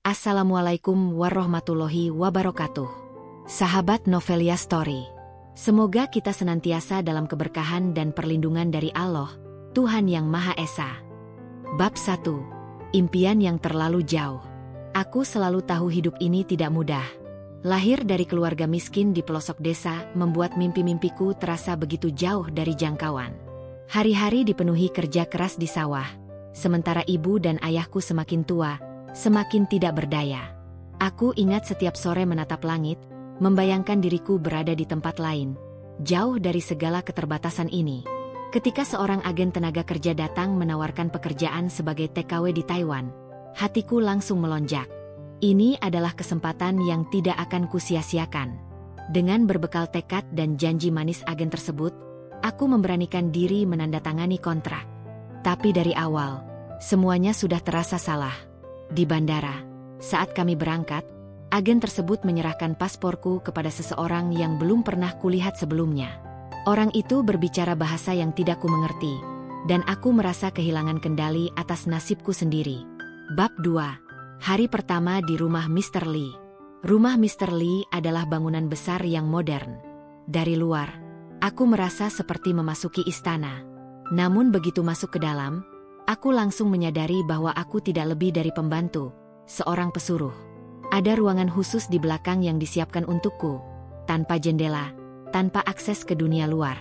Assalamualaikum warahmatullahi wabarakatuh. Sahabat Novelia Story. Semoga kita senantiasa dalam keberkahan dan perlindungan dari Allah, Tuhan Yang Maha Esa. Bab 1. Impian yang terlalu jauh. Aku selalu tahu hidup ini tidak mudah. Lahir dari keluarga miskin di pelosok desa membuat mimpi-mimpiku terasa begitu jauh dari jangkauan. Hari-hari dipenuhi kerja keras di sawah, sementara ibu dan ayahku semakin tua, semakin tidak berdaya. Aku ingat setiap sore menatap langit, membayangkan diriku berada di tempat lain, jauh dari segala keterbatasan ini. Ketika seorang agen tenaga kerja datang menawarkan pekerjaan sebagai TKW di Taiwan, hatiku langsung melonjak. Ini adalah kesempatan yang tidak akan kusia-siakan. Dengan berbekal tekad dan janji manis agen tersebut, aku memberanikan diri menandatangani kontrak. Tapi dari awal, semuanya sudah terasa salah. Di bandara, saat kami berangkat, agen tersebut menyerahkan pasporku kepada seseorang yang belum pernah kulihat sebelumnya. Orang itu berbicara bahasa yang tidak ku mengerti, dan aku merasa kehilangan kendali atas nasibku sendiri. Bab 2. Hari pertama di rumah Mr. Lee. Rumah Mr. Lee adalah bangunan besar yang modern. Dari luar, aku merasa seperti memasuki istana. Namun begitu masuk ke dalam, aku langsung menyadari bahwa aku tidak lebih dari pembantu, seorang pesuruh. Ada ruangan khusus di belakang yang disiapkan untukku, tanpa jendela, tanpa akses ke dunia luar.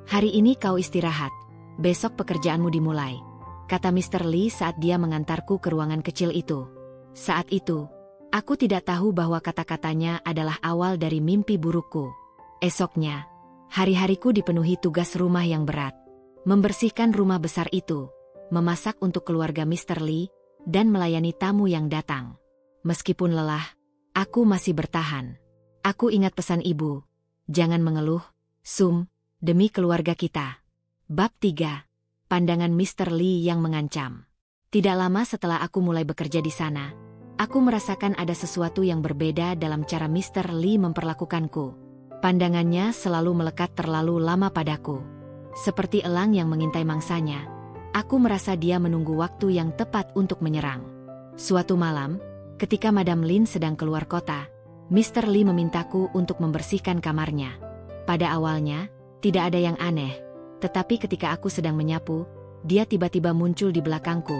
Hari ini kau istirahat, besok pekerjaanmu dimulai, kata Mr. Lee saat dia mengantarku ke ruangan kecil itu. Saat itu, aku tidak tahu bahwa kata-katanya adalah awal dari mimpi burukku. Esoknya, hari-hariku dipenuhi tugas rumah yang berat. Membersihkan rumah besar itu, memasak untuk keluarga Mr. Lee, dan melayani tamu yang datang. Meskipun lelah, aku masih bertahan. Aku ingat pesan ibu, jangan mengeluh, Sum, demi keluarga kita. Bab 3. Pandangan Mr. Lee yang mengancam. Tidak lama setelah aku mulai bekerja di sana, aku merasakan ada sesuatu yang berbeda dalam cara Mr. Lee memperlakukanku. Pandangannya selalu melekat terlalu lama padaku. Seperti elang yang mengintai mangsanya, aku merasa dia menunggu waktu yang tepat untuk menyerang. Suatu malam, ketika Madam Lin sedang keluar kota, Mr. Lee memintaku untuk membersihkan kamarnya. Pada awalnya, tidak ada yang aneh, tetapi ketika aku sedang menyapu, dia tiba-tiba muncul di belakangku,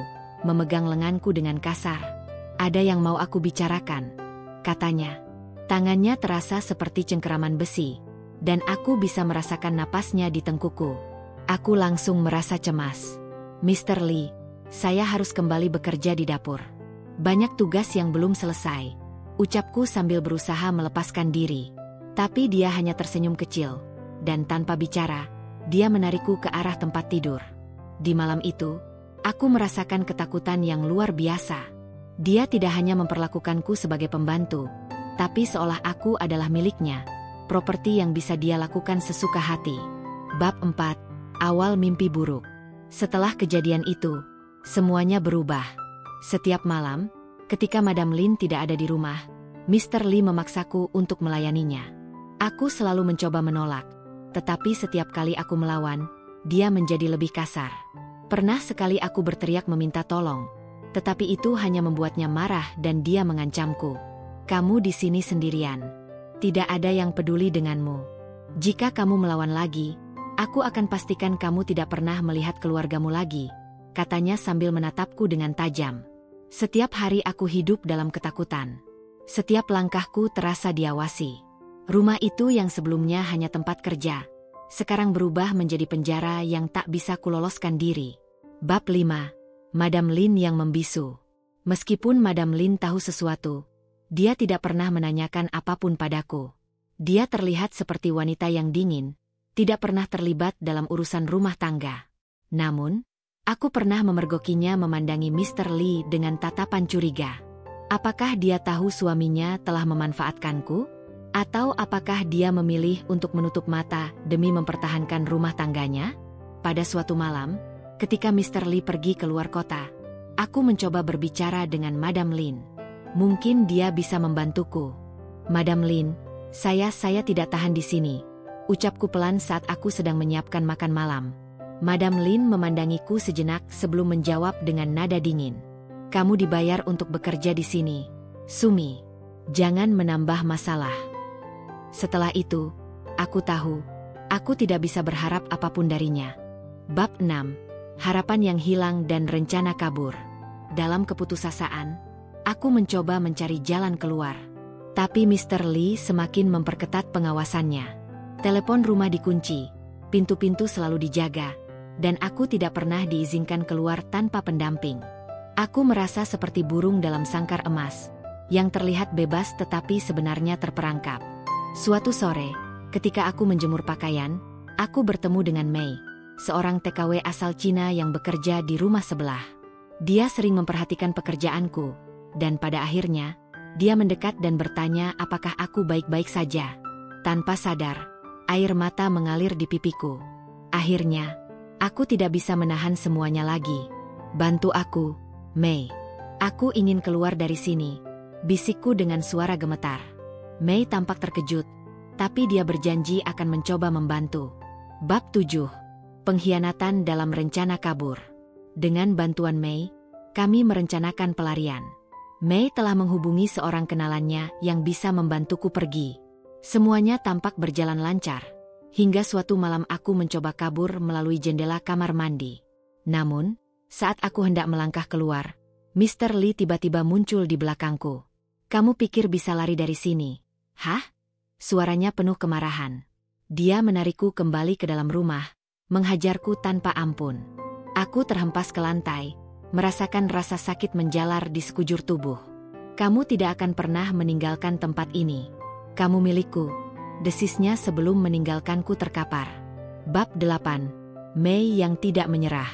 memegang lenganku dengan kasar. Ada yang mau aku bicarakan, katanya. Tangannya terasa seperti cengkeraman besi, dan aku bisa merasakan napasnya di tengkuku. Aku langsung merasa cemas. Mr. Lee, saya harus kembali bekerja di dapur. Banyak tugas yang belum selesai, ucapku sambil berusaha melepaskan diri. Tapi dia hanya tersenyum kecil, dan tanpa bicara, dia menarikku ke arah tempat tidur. Di malam itu, aku merasakan ketakutan yang luar biasa. Dia tidak hanya memperlakukanku sebagai pembantu, tapi seolah aku adalah miliknya, properti yang bisa dia lakukan sesuka hati. Bab 4. Awal mimpi buruk. Setelah kejadian itu, semuanya berubah. Setiap malam, ketika Madam Lin tidak ada di rumah, Mr. Lee memaksaku untuk melayaninya. Aku selalu mencoba menolak, tetapi setiap kali aku melawan, dia menjadi lebih kasar. Pernah sekali aku berteriak meminta tolong, tetapi itu hanya membuatnya marah dan dia mengancamku. Kamu di sini sendirian. Tidak ada yang peduli denganmu. Jika kamu melawan lagi, aku akan pastikan kamu tidak pernah melihat keluargamu lagi, katanya sambil menatapku dengan tajam. Setiap hari aku hidup dalam ketakutan. Setiap langkahku terasa diawasi. Rumah itu yang sebelumnya hanya tempat kerja, sekarang berubah menjadi penjara yang tak bisa kuloloskan diri. Bab 5. Madam Lin yang membisu. Meskipun Madam Lin tahu sesuatu, dia tidak pernah menanyakan apapun padaku. Dia terlihat seperti wanita yang dingin, tidak pernah terlibat dalam urusan rumah tangga. Namun, aku pernah memergokinya memandangi Mr. Lee dengan tatapan curiga. Apakah dia tahu suaminya telah memanfaatkanku? Atau apakah dia memilih untuk menutup mata demi mempertahankan rumah tangganya? Pada suatu malam, ketika Mr. Lee pergi keluar kota, aku mencoba berbicara dengan Madam Lin. Mungkin dia bisa membantuku. Madam Lin, saya tidak tahan di sini, ucapku pelan saat aku sedang menyiapkan makan malam. Madam Lin memandangiku sejenak sebelum menjawab dengan nada dingin. Kamu dibayar untuk bekerja di sini. Sumi, jangan menambah masalah. Setelah itu, aku tahu, aku tidak bisa berharap apapun darinya. Bab 6. Harapan yang hilang dan rencana kabur. Dalam keputusasaan, aku mencoba mencari jalan keluar. Tapi Mr. Lee semakin memperketat pengawasannya. Telepon rumah dikunci, pintu-pintu selalu dijaga, dan aku tidak pernah diizinkan keluar tanpa pendamping. Aku merasa seperti burung dalam sangkar emas, yang terlihat bebas tetapi sebenarnya terperangkap. Suatu sore, ketika aku menjemur pakaian, aku bertemu dengan Mei, seorang TKW asal Cina yang bekerja di rumah sebelah. Dia sering memperhatikan pekerjaanku, dan pada akhirnya, dia mendekat dan bertanya apakah aku baik-baik saja. Tanpa sadar, air mata mengalir di pipiku. Akhirnya, aku tidak bisa menahan semuanya lagi. Bantu aku, Mei. Aku ingin keluar dari sini, bisikku dengan suara gemetar. Mei tampak terkejut, tapi dia berjanji akan mencoba membantu. Bab 7. Pengkhianatan dalam rencana kabur. Dengan bantuan Mei, kami merencanakan pelarian. Mei telah menghubungi seorang kenalannya yang bisa membantuku pergi. Semuanya tampak berjalan lancar, hingga suatu malam aku mencoba kabur melalui jendela kamar mandi. Namun, saat aku hendak melangkah keluar, Mr. Lee tiba-tiba muncul di belakangku. "Kamu pikir bisa lari dari sini? Hah?" Suaranya penuh kemarahan. Dia menarikku kembali ke dalam rumah, menghajarku tanpa ampun. Aku terhempas ke lantai, merasakan rasa sakit menjalar di sekujur tubuh. "Kamu tidak akan pernah meninggalkan tempat ini. Kamu milikku," desisnya sebelum meninggalkanku terkapar. Bab 8. Mei yang tidak menyerah.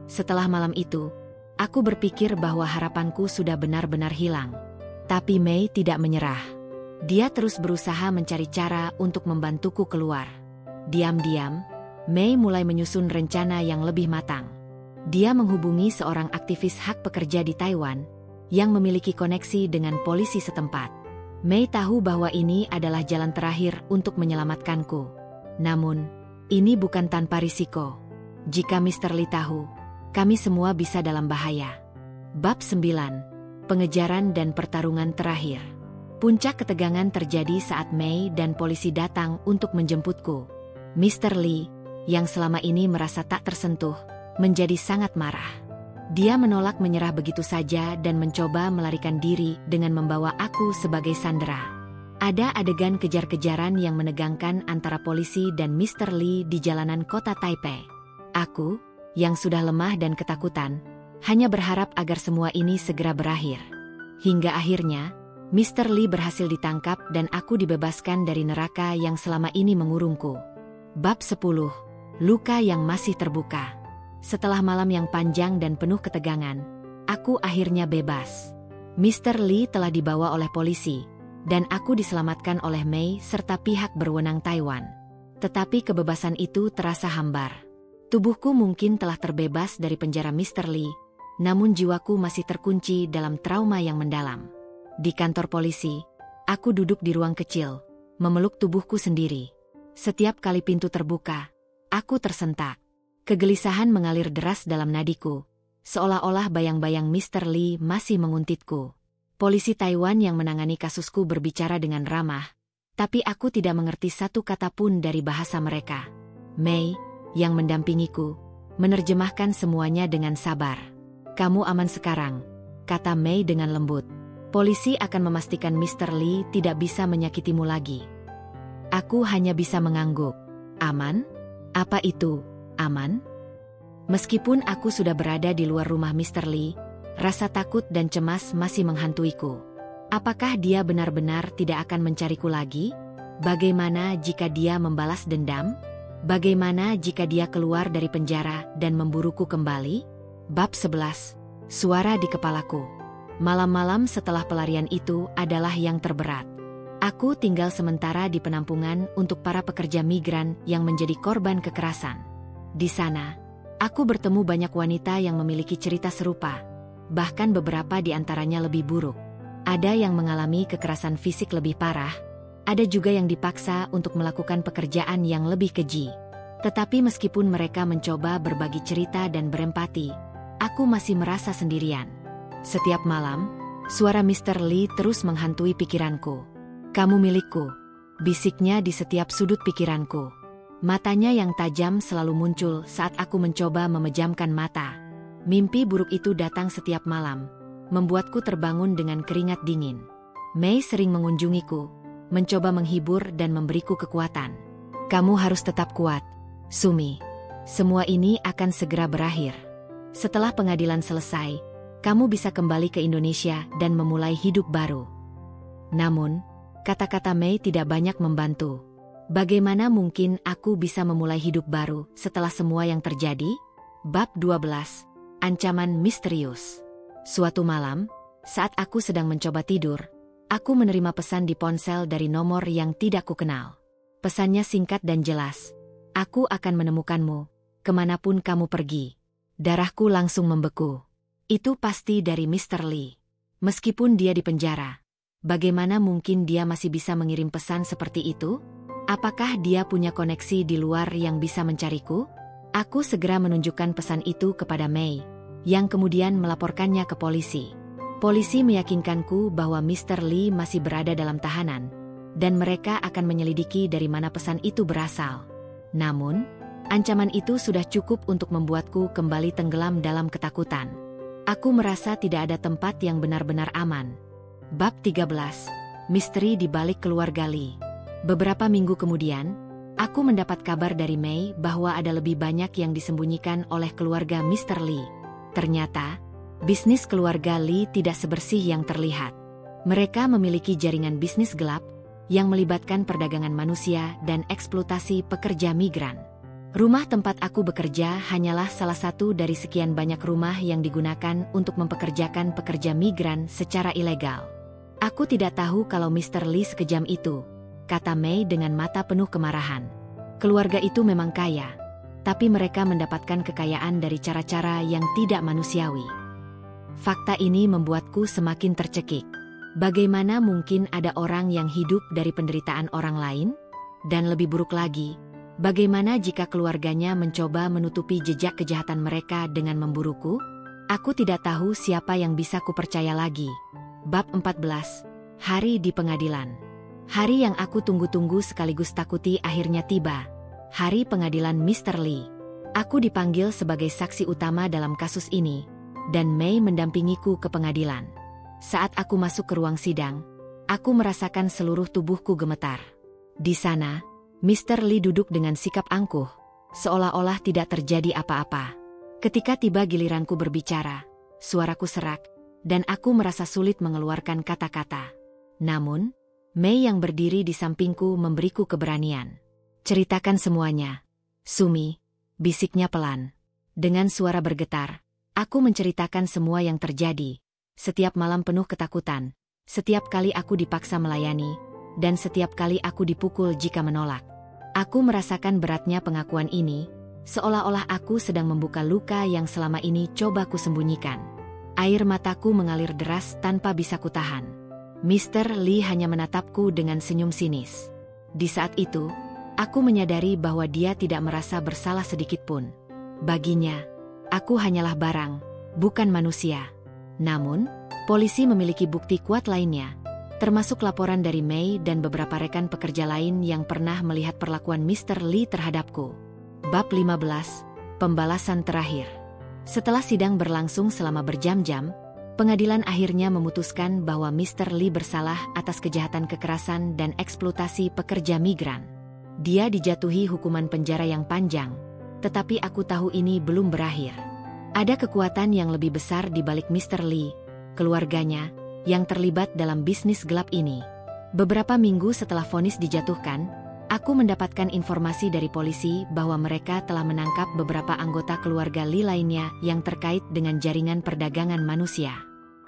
Setelah malam itu, aku berpikir bahwa harapanku sudah benar-benar hilang. Tapi Mei tidak menyerah. Dia terus berusaha mencari cara untuk membantuku keluar. Diam-diam, Mei mulai menyusun rencana yang lebih matang. Dia menghubungi seorang aktivis hak pekerja di Taiwan yang memiliki koneksi dengan polisi setempat. Mei tahu bahwa ini adalah jalan terakhir untuk menyelamatkanku. Namun, ini bukan tanpa risiko. Jika Mr. Lee tahu, kami semua bisa dalam bahaya. Bab 9. Pengejaran dan pertarungan terakhir. Puncak ketegangan terjadi saat Mei dan polisi datang untuk menjemputku. Mr. Lee, yang selama ini merasa tak tersentuh, menjadi sangat marah. Dia menolak menyerah begitu saja dan mencoba melarikan diri dengan membawa aku sebagai sandera. Ada adegan kejar-kejaran yang menegangkan antara polisi dan Mr. Lee di jalanan kota Taipei. Aku, yang sudah lemah dan ketakutan, hanya berharap agar semua ini segera berakhir. Hingga akhirnya, Mr. Lee berhasil ditangkap dan aku dibebaskan dari neraka yang selama ini mengurungku. Bab 10. Luka yang masih terbuka. Setelah malam yang panjang dan penuh ketegangan, aku akhirnya bebas. Mr. Lee telah dibawa oleh polisi, dan aku diselamatkan oleh Mei serta pihak berwenang Taiwan. Tetapi kebebasan itu terasa hambar. Tubuhku mungkin telah terbebas dari penjara Mr. Lee, namun jiwaku masih terkunci dalam trauma yang mendalam. Di kantor polisi, aku duduk di ruang kecil, memeluk tubuhku sendiri. Setiap kali pintu terbuka, aku tersentak. Kegelisahan mengalir deras dalam nadiku, seolah-olah bayang-bayang Mr. Lee masih menguntitku. Polisi Taiwan yang menangani kasusku berbicara dengan ramah, tapi aku tidak mengerti satu kata pun dari bahasa mereka. Mei, yang mendampingiku, menerjemahkan semuanya dengan sabar. "Kamu aman sekarang," kata Mei dengan lembut. "Polisi akan memastikan Mr. Lee tidak bisa menyakitimu lagi." Aku hanya bisa mengangguk. Aman? Apa itu aman? Meskipun aku sudah berada di luar rumah Mr. Lee, rasa takut dan cemas masih menghantuiku. Apakah dia benar-benar tidak akan mencariku lagi? Bagaimana jika dia membalas dendam? Bagaimana jika dia keluar dari penjara dan memburuku kembali? Bab 11. Suara di kepalaku. Malam-malam setelah pelarian itu adalah yang terberat. Aku tinggal sementara di penampungan untuk para pekerja migran yang menjadi korban kekerasan. Di sana, aku bertemu banyak wanita yang memiliki cerita serupa, bahkan beberapa di antaranya lebih buruk. Ada yang mengalami kekerasan fisik lebih parah, ada juga yang dipaksa untuk melakukan pekerjaan yang lebih keji. Tetapi meskipun mereka mencoba berbagi cerita dan berempati, aku masih merasa sendirian. Setiap malam, Suara Mr. Lee terus menghantui pikiranku. Kamu milikku, bisiknya di setiap sudut pikiranku. Matanya yang tajam selalu muncul saat aku mencoba memejamkan mata. Mimpi buruk itu datang setiap malam, membuatku terbangun dengan keringat dingin. Mei sering mengunjungiku, mencoba menghibur dan memberiku kekuatan. Kamu harus tetap kuat, Sumi. Semua ini akan segera berakhir. Setelah pengadilan selesai, kamu bisa kembali ke Indonesia dan memulai hidup baru. Namun, kata-kata Mei tidak banyak membantu. Bagaimana mungkin aku bisa memulai hidup baru setelah semua yang terjadi? Bab 12. Ancaman misterius. Suatu malam, saat aku sedang mencoba tidur, aku menerima pesan di ponsel dari nomor yang tidak kukenal. Pesannya singkat dan jelas. Aku akan menemukanmu, kemanapun kamu pergi. Darahku langsung membeku. Itu pasti dari Mr. Lee. Meskipun dia di penjara, bagaimana mungkin dia masih bisa mengirim pesan seperti itu? Apakah dia punya koneksi di luar yang bisa mencariku? Aku segera menunjukkan pesan itu kepada Mei, yang kemudian melaporkannya ke polisi. Polisi meyakinkanku bahwa Mr. Lee masih berada dalam tahanan, dan mereka akan menyelidiki dari mana pesan itu berasal. Namun, ancaman itu sudah cukup untuk membuatku kembali tenggelam dalam ketakutan. Aku merasa tidak ada tempat yang benar-benar aman. Bab 13. Misteri di balik keluarga Lee. Beberapa minggu kemudian, aku mendapat kabar dari Mei bahwa ada lebih banyak yang disembunyikan oleh keluarga Mr. Lee. Ternyata, bisnis keluarga Lee tidak sebersih yang terlihat. Mereka memiliki jaringan bisnis gelap yang melibatkan perdagangan manusia dan eksploitasi pekerja migran. Rumah tempat aku bekerja hanyalah salah satu dari sekian banyak rumah yang digunakan untuk mempekerjakan pekerja migran secara ilegal. Aku tidak tahu kalau Mr. Lee sekejam itu, kata Mei dengan mata penuh kemarahan. Keluarga itu memang kaya, tapi mereka mendapatkan kekayaan dari cara-cara yang tidak manusiawi. Fakta ini membuatku semakin tercekik. Bagaimana mungkin ada orang yang hidup dari penderitaan orang lain? Dan lebih buruk lagi, bagaimana jika keluarganya mencoba menutupi jejak kejahatan mereka dengan memburuku? Aku tidak tahu siapa yang bisa kupercaya lagi. Bab 14. Hari di pengadilan. Hari yang aku tunggu-tunggu sekaligus takuti akhirnya tiba. Hari pengadilan Mr. Lee. Aku dipanggil sebagai saksi utama dalam kasus ini, dan Mei mendampingiku ke pengadilan. Saat aku masuk ke ruang sidang, aku merasakan seluruh tubuhku gemetar. Di sana, Mr. Lee duduk dengan sikap angkuh, seolah-olah tidak terjadi apa-apa. Ketika tiba giliranku berbicara, suaraku serak, dan aku merasa sulit mengeluarkan kata-kata. Namun, Mei yang berdiri di sampingku memberiku keberanian. Ceritakan semuanya, Sumi, bisiknya pelan. Dengan suara bergetar, aku menceritakan semua yang terjadi. Setiap malam penuh ketakutan, setiap kali aku dipaksa melayani, dan setiap kali aku dipukul jika menolak. Aku merasakan beratnya pengakuan ini, seolah-olah aku sedang membuka luka yang selama ini coba kusembunyikan. Air mataku mengalir deras tanpa bisa kutahan. Mr. Lee hanya menatapku dengan senyum sinis. Di saat itu, aku menyadari bahwa dia tidak merasa bersalah sedikit pun. Baginya, aku hanyalah barang, bukan manusia. Namun, polisi memiliki bukti kuat lainnya, termasuk laporan dari Mei dan beberapa rekan pekerja lain yang pernah melihat perlakuan Mr. Lee terhadapku. Bab 15. Pembalasan terakhir. Setelah sidang berlangsung selama berjam-jam, pengadilan akhirnya memutuskan bahwa Mr. Lee bersalah atas kejahatan kekerasan dan eksploitasi pekerja migran. Dia dijatuhi hukuman penjara yang panjang, tetapi aku tahu ini belum berakhir. Ada kekuatan yang lebih besar di balik Mr. Lee, keluarganya, yang terlibat dalam bisnis gelap ini. Beberapa minggu setelah vonis dijatuhkan, aku mendapatkan informasi dari polisi bahwa mereka telah menangkap beberapa anggota keluarga Lee lainnya yang terkait dengan jaringan perdagangan manusia.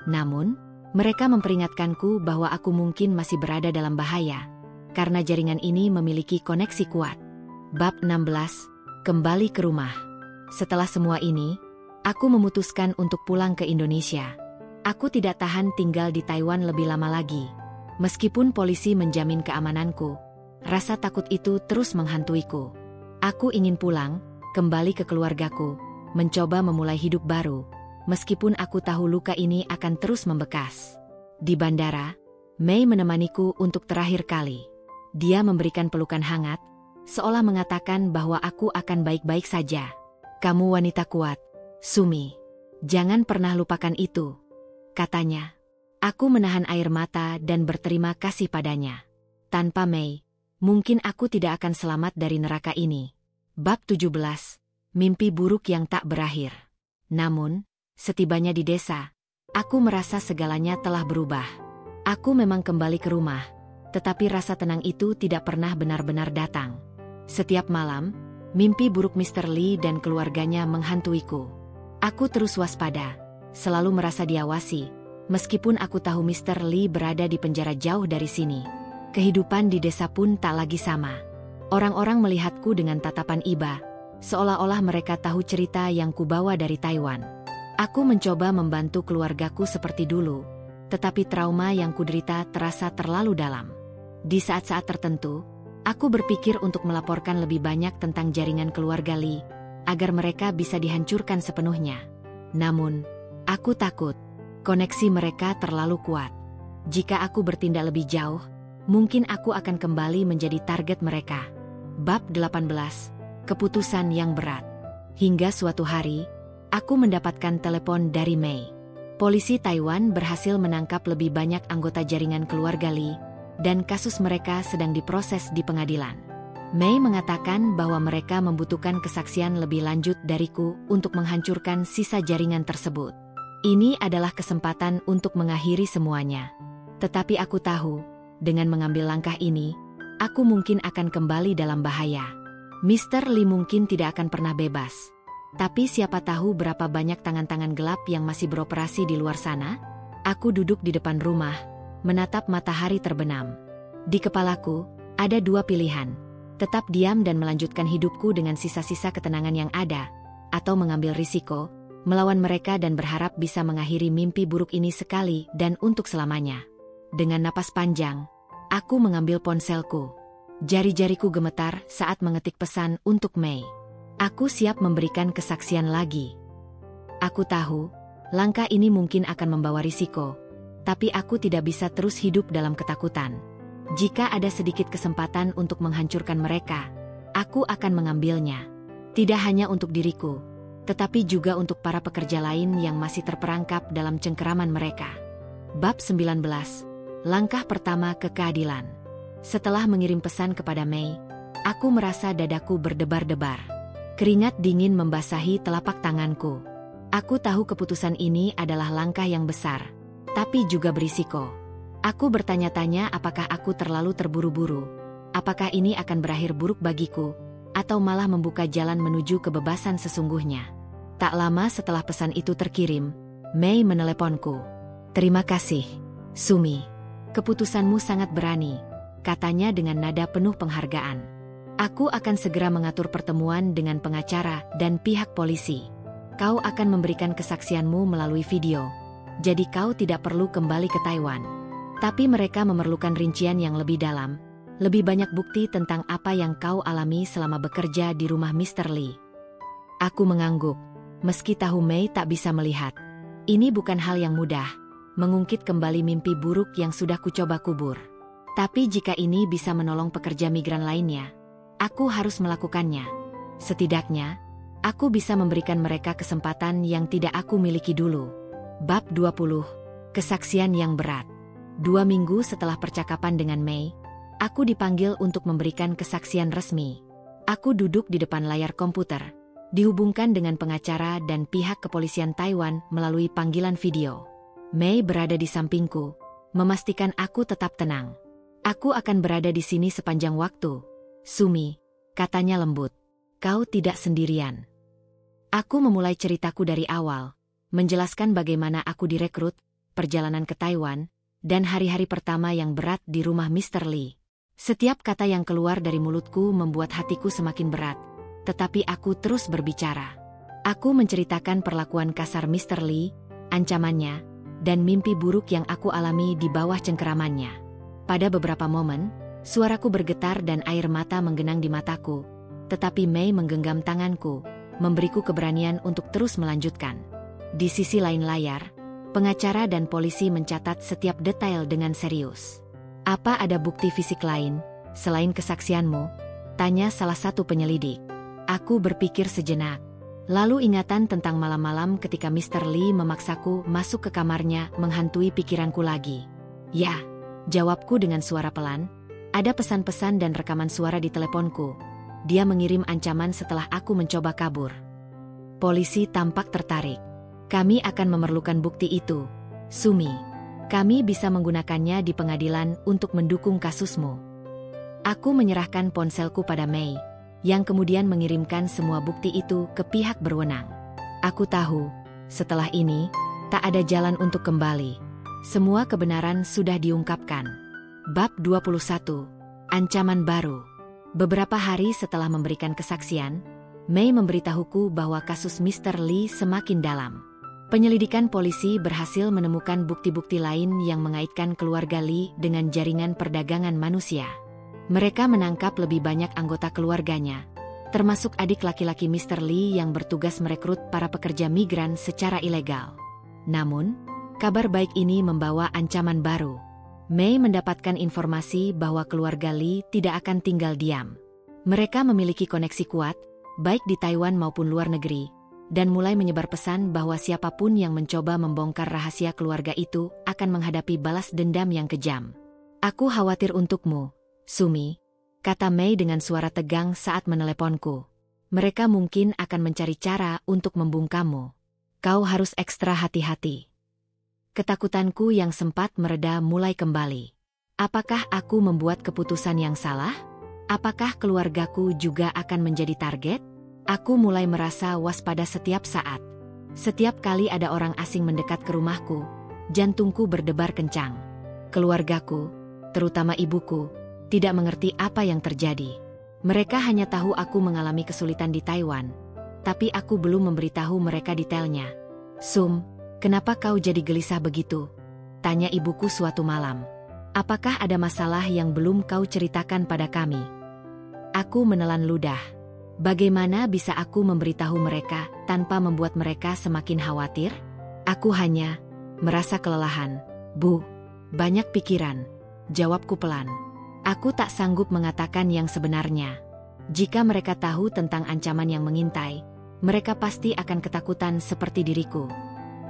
Namun, mereka memperingatkanku bahwa aku mungkin masih berada dalam bahaya, karena jaringan ini memiliki koneksi kuat. Bab 16. Kembali ke rumah. Setelah semua ini, aku memutuskan untuk pulang ke Indonesia. Aku tidak tahan tinggal di Taiwan lebih lama lagi. Meskipun polisi menjamin keamananku, rasa takut itu terus menghantuiku. Aku ingin pulang, kembali ke keluargaku, mencoba memulai hidup baru, meskipun aku tahu luka ini akan terus membekas. Di bandara, Mei menemaniku untuk terakhir kali. Dia memberikan pelukan hangat, seolah mengatakan bahwa aku akan baik-baik saja. Kamu wanita kuat, Sumi. Jangan pernah lupakan itu, katanya. Aku menahan air mata dan berterima kasih padanya. Tanpa Mei, mungkin aku tidak akan selamat dari neraka ini. Bab 17. Mimpi buruk yang tak berakhir. Namun, setibanya di desa, aku merasa segalanya telah berubah. Aku memang kembali ke rumah, tetapi rasa tenang itu tidak pernah benar-benar datang. Setiap malam, mimpi buruk Mr. Lee dan keluarganya menghantuiku. Aku terus waspada, selalu merasa diawasi, meskipun aku tahu Mr. Lee berada di penjara jauh dari sini. Kehidupan di desa pun tak lagi sama. Orang-orang melihatku dengan tatapan iba, seolah-olah mereka tahu cerita yang kubawa dari Taiwan. Aku mencoba membantu keluargaku seperti dulu, tetapi trauma yang kuderita terasa terlalu dalam. Di saat-saat tertentu, aku berpikir untuk melaporkan lebih banyak tentang jaringan keluarga Lee, agar mereka bisa dihancurkan sepenuhnya. Namun, aku takut. Koneksi mereka terlalu kuat. Jika aku bertindak lebih jauh, mungkin aku akan kembali menjadi target mereka. Bab 18. Keputusan yang berat. Hingga suatu hari, aku mendapatkan telepon dari Mei. Polisi Taiwan berhasil menangkap lebih banyak anggota jaringan keluarga Lee, dan kasus mereka sedang diproses di pengadilan. Mei mengatakan bahwa mereka membutuhkan kesaksian lebih lanjut dariku untuk menghancurkan sisa jaringan tersebut. Ini adalah kesempatan untuk mengakhiri semuanya. Tetapi aku tahu, dengan mengambil langkah ini, aku mungkin akan kembali dalam bahaya. Mr. Lee mungkin tidak akan pernah bebas. Tapi siapa tahu berapa banyak tangan-tangan gelap yang masih beroperasi di luar sana? Aku duduk di depan rumah, menatap matahari terbenam. Di kepalaku, ada dua pilihan. Tetap diam dan melanjutkan hidupku dengan sisa-sisa ketenangan yang ada, atau mengambil risiko, melawan mereka dan berharap bisa mengakhiri mimpi buruk ini sekali dan untuk selamanya. Dengan napas panjang, aku mengambil ponselku. Jari-jariku gemetar saat mengetik pesan untuk Mei. Aku siap memberikan kesaksian lagi. Aku tahu, langkah ini mungkin akan membawa risiko, tapi aku tidak bisa terus hidup dalam ketakutan. Jika ada sedikit kesempatan untuk menghancurkan mereka, aku akan mengambilnya. Tidak hanya untuk diriku, tetapi juga untuk para pekerja lain yang masih terperangkap dalam cengkeraman mereka. Bab 19. Langkah pertama ke keadilan. Setelah mengirim pesan kepada Mei, aku merasa dadaku berdebar-debar. Keringat dingin membasahi telapak tanganku. Aku tahu keputusan ini adalah langkah yang besar, tapi juga berisiko. Aku bertanya-tanya apakah aku terlalu terburu-buru, apakah ini akan berakhir buruk bagiku, atau malah membuka jalan menuju kebebasan sesungguhnya. Tak lama setelah pesan itu terkirim, Mei meneleponku. "Terima kasih, Sumi. Keputusanmu sangat berani," katanya dengan nada penuh penghargaan. "Aku akan segera mengatur pertemuan dengan pengacara dan pihak polisi. Kau akan memberikan kesaksianmu melalui video, jadi kau tidak perlu kembali ke Taiwan. Tapi mereka memerlukan rincian yang lebih dalam, lebih banyak bukti tentang apa yang kau alami selama bekerja di rumah Mr. Lee." Aku mengangguk, meski tahu Mei tak bisa melihat. Ini bukan hal yang mudah, mengungkit kembali mimpi buruk yang sudah kucoba kubur. Tapi jika ini bisa menolong pekerja migran lainnya, aku harus melakukannya. Setidaknya, aku bisa memberikan mereka kesempatan yang tidak aku miliki dulu. Bab 20. Kesaksian yang berat. 2 minggu setelah percakapan dengan Mei, aku dipanggil untuk memberikan kesaksian resmi. Aku duduk di depan layar komputer, dihubungkan dengan pengacara dan pihak kepolisian Taiwan melalui panggilan video. Mei berada di sampingku, memastikan aku tetap tenang. "Aku akan berada di sini sepanjang waktu, Sumi," katanya lembut. "Kau tidak sendirian." Aku memulai ceritaku dari awal, menjelaskan bagaimana aku direkrut, perjalanan ke Taiwan, dan hari-hari pertama yang berat di rumah Mr. Lee. Setiap kata yang keluar dari mulutku membuat hatiku semakin berat, tetapi aku terus berbicara. Aku menceritakan perlakuan kasar Mr. Lee, ancamannya, dan mimpi buruk yang aku alami di bawah cengkeramannya. Pada beberapa momen, suaraku bergetar dan air mata menggenang di mataku, tetapi Mei menggenggam tanganku, memberiku keberanian untuk terus melanjutkan. Di sisi lain layar, Pengacara dan polisi mencatat setiap detail dengan serius. "Apa ada bukti fisik lain, selain kesaksianmu?" tanya salah satu penyelidik. Aku berpikir sejenak. Lalu ingatan tentang malam-malam ketika Mr. Lee memaksaku masuk ke kamarnya menghantui pikiranku lagi. "Ya," jawabku dengan suara pelan. "Ada pesan-pesan dan rekaman suara di teleponku. Dia mengirim ancaman setelah aku mencoba kabur." Polisi tampak tertarik. "Kami akan memerlukan bukti itu, Sumi. Kami bisa menggunakannya di pengadilan untuk mendukung kasusmu." Aku menyerahkan ponselku pada Mei, yang kemudian mengirimkan semua bukti itu ke pihak berwenang. Aku tahu, setelah ini, tak ada jalan untuk kembali. Semua kebenaran sudah diungkapkan. Bab 21. Ancaman baru. Beberapa hari setelah memberikan kesaksian, Mei memberitahuku bahwa kasus Mr. Lee semakin dalam. Penyelidikan polisi berhasil menemukan bukti-bukti lain yang mengaitkan keluarga Lee dengan jaringan perdagangan manusia. Mereka menangkap lebih banyak anggota keluarganya, termasuk adik laki-laki Mr. Lee yang bertugas merekrut para pekerja migran secara ilegal. Namun, kabar baik ini membawa ancaman baru. Mei mendapatkan informasi bahwa keluarga Lee tidak akan tinggal diam. Mereka memiliki koneksi kuat, baik di Taiwan maupun luar negeri, dan mulai menyebar pesan bahwa siapapun yang mencoba membongkar rahasia keluarga itu akan menghadapi balas dendam yang kejam. "Aku khawatir untukmu, Sumi," kata Mei dengan suara tegang saat meneleponku. "Mereka mungkin akan mencari cara untuk membungkammu. Kau harus ekstra hati-hati." Ketakutanku yang sempat mereda mulai kembali. Apakah aku membuat keputusan yang salah? Apakah keluargaku juga akan menjadi target? Aku mulai merasa waspada setiap saat. Setiap kali ada orang asing mendekat ke rumahku, jantungku berdebar kencang. Keluargaku, terutama ibuku, tidak mengerti apa yang terjadi. Mereka hanya tahu aku mengalami kesulitan di Taiwan, tapi aku belum memberitahu mereka detailnya. "Sum, kenapa kau jadi gelisah begitu?" tanya ibuku suatu malam. "Apakah ada masalah yang belum kau ceritakan pada kami?" Aku menelan ludah. Bagaimana bisa aku memberitahu mereka tanpa membuat mereka semakin khawatir? Aku hanya merasa kelelahan. "Bu, banyak pikiran," jawabku pelan. Aku tak sanggup mengatakan yang sebenarnya. Jika mereka tahu tentang ancaman yang mengintai, mereka pasti akan ketakutan seperti diriku.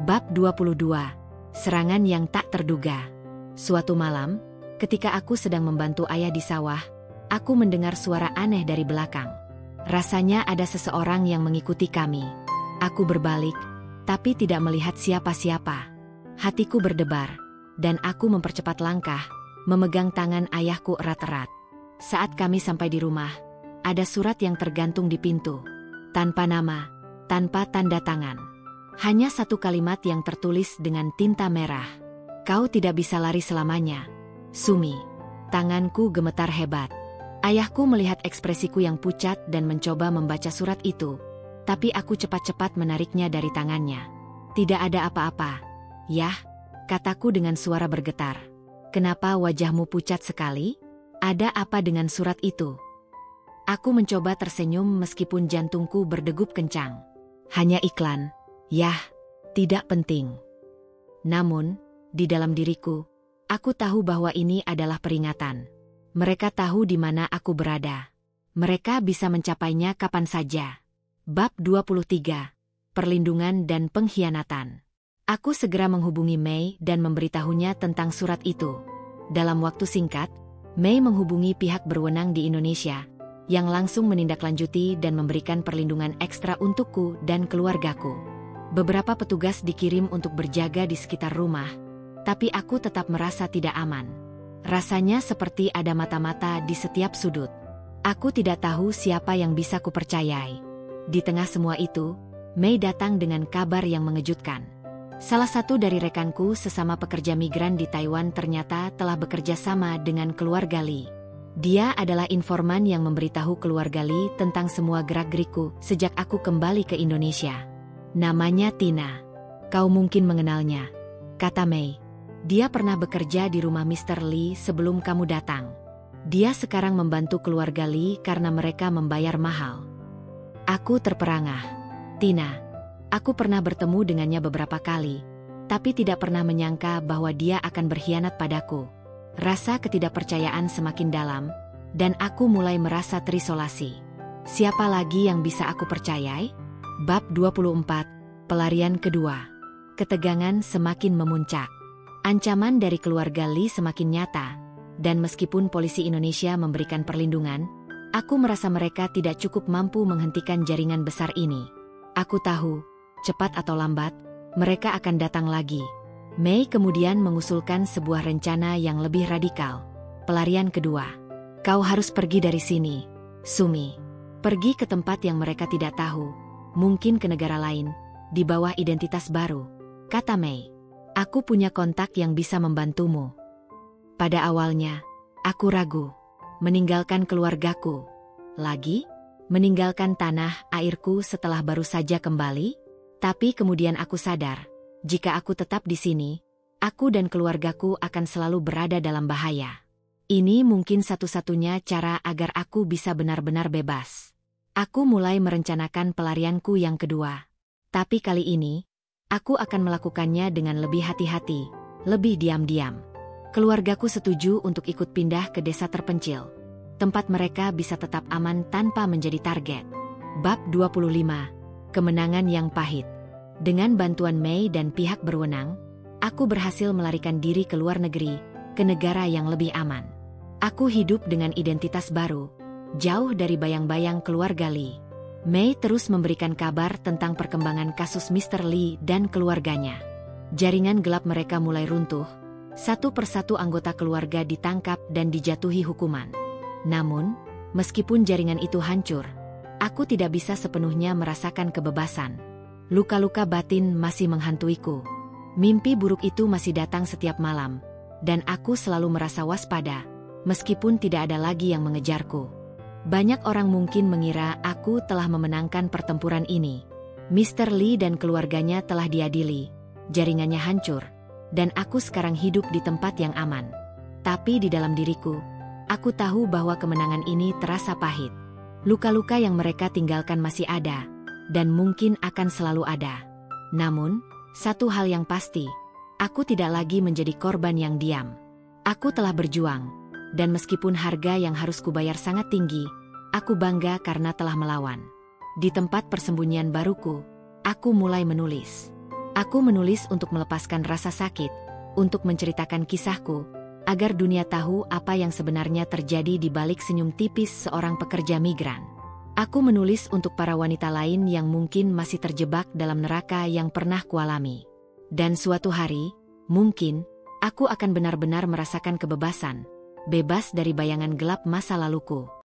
Bab 22. Serangan yang tak terduga. Suatu malam, ketika aku sedang membantu ayah di sawah, aku mendengar suara aneh dari belakang. Rasanya ada seseorang yang mengikuti kami. Aku berbalik, tapi tidak melihat siapa-siapa. Hatiku berdebar, dan aku mempercepat langkah, memegang tangan ayahku erat-erat. Saat kami sampai di rumah, ada surat yang tergantung di pintu. Tanpa nama, tanpa tanda tangan. Hanya satu kalimat yang tertulis dengan tinta merah. "Kau tidak bisa lari selamanya, Sumi." Tanganku gemetar hebat. Ayahku melihat ekspresiku yang pucat dan mencoba membaca surat itu, tapi aku cepat-cepat menariknya dari tangannya. "Tidak ada apa-apa, Yah," kataku dengan suara bergetar. "Kenapa wajahmu pucat sekali? Ada apa dengan surat itu?" Aku mencoba tersenyum meskipun jantungku berdegup kencang. "Hanya iklan, Yah, tidak penting." Namun, di dalam diriku, aku tahu bahwa ini adalah peringatan. Mereka tahu di mana aku berada. Mereka bisa mencapainya kapan saja. Bab 23. Perlindungan dan pengkhianatan. Aku segera menghubungi Mei dan memberitahunya tentang surat itu. Dalam waktu singkat, Mei menghubungi pihak berwenang di Indonesia, yang langsung menindaklanjuti dan memberikan perlindungan ekstra untukku dan keluargaku. Beberapa petugas dikirim untuk berjaga di sekitar rumah, tapi aku tetap merasa tidak aman. Rasanya seperti ada mata-mata di setiap sudut. Aku tidak tahu siapa yang bisa kupercayai. Di tengah semua itu, Mei datang dengan kabar yang mengejutkan. Salah satu dari rekanku sesama pekerja migran di Taiwan ternyata telah bekerja sama dengan keluarga Lee. Dia adalah informan yang memberitahu keluarga Lee tentang semua gerak-gerikku sejak aku kembali ke Indonesia. Namanya Tina. Kau mungkin mengenalnya, kata Mei. Dia pernah bekerja di rumah Mr. Lee sebelum kamu datang. Dia sekarang membantu keluarga Lee karena mereka membayar mahal. Aku terperangah. Tina. Aku pernah bertemu dengannya beberapa kali, tapi tidak pernah menyangka bahwa dia akan berkhianat padaku. Rasa ketidakpercayaan semakin dalam, dan aku mulai merasa terisolasi. Siapa lagi yang bisa aku percayai? Bab 24, Pelarian kedua. Ketegangan semakin memuncak. Ancaman dari keluarga Lee semakin nyata, dan meskipun polisi Indonesia memberikan perlindungan, aku merasa mereka tidak cukup mampu menghentikan jaringan besar ini. Aku tahu, cepat atau lambat, mereka akan datang lagi. Mei kemudian mengusulkan sebuah rencana yang lebih radikal. Pelarian kedua. Kau harus pergi dari sini, Sumi. Pergi ke tempat yang mereka tidak tahu, mungkin ke negara lain, di bawah identitas baru, kata Mei. Aku punya kontak yang bisa membantumu. Pada awalnya, aku ragu. Meninggalkan keluargaku. Lagi? Meninggalkan tanah airku setelah baru saja kembali? Tapi kemudian aku sadar, jika aku tetap di sini, aku dan keluargaku akan selalu berada dalam bahaya. Ini mungkin satu-satunya cara agar aku bisa benar-benar bebas. Aku mulai merencanakan pelarianku yang kedua. Tapi kali ini, aku akan melakukannya dengan lebih hati-hati, lebih diam-diam. Keluargaku setuju untuk ikut pindah ke desa terpencil. Tempat mereka bisa tetap aman tanpa menjadi target. Bab 25. Kemenangan yang pahit. Dengan bantuan Mei dan pihak berwenang, aku berhasil melarikan diri ke luar negeri, ke negara yang lebih aman. Aku hidup dengan identitas baru, jauh dari bayang-bayang keluarga Lee. Mei terus memberikan kabar tentang perkembangan kasus Mr. Lee dan keluarganya. Jaringan gelap mereka mulai runtuh, satu persatu anggota keluarga ditangkap dan dijatuhi hukuman. Namun, meskipun jaringan itu hancur, aku tidak bisa sepenuhnya merasakan kebebasan. Luka-luka batin masih menghantuiku. Mimpi buruk itu masih datang setiap malam, dan aku selalu merasa waspada, meskipun tidak ada lagi yang mengejarku. Banyak orang mungkin mengira aku telah memenangkan pertempuran ini. Mr. Lee dan keluarganya telah diadili, jaringannya hancur, dan aku sekarang hidup di tempat yang aman. Tapi di dalam diriku, aku tahu bahwa kemenangan ini terasa pahit. Luka-luka yang mereka tinggalkan masih ada, dan mungkin akan selalu ada. Namun, satu hal yang pasti, aku tidak lagi menjadi korban yang diam. Aku telah berjuang, dan meskipun harga yang harus kubayar sangat tinggi, aku bangga karena telah melawan. Di tempat persembunyian baruku, aku mulai menulis. Aku menulis untuk melepaskan rasa sakit, untuk menceritakan kisahku, agar dunia tahu apa yang sebenarnya terjadi di balik senyum tipis seorang pekerja migran. Aku menulis untuk para wanita lain yang mungkin masih terjebak dalam neraka yang pernah kualami. Dan suatu hari, mungkin, aku akan benar-benar merasakan kebebasan, bebas dari bayangan gelap masa laluku.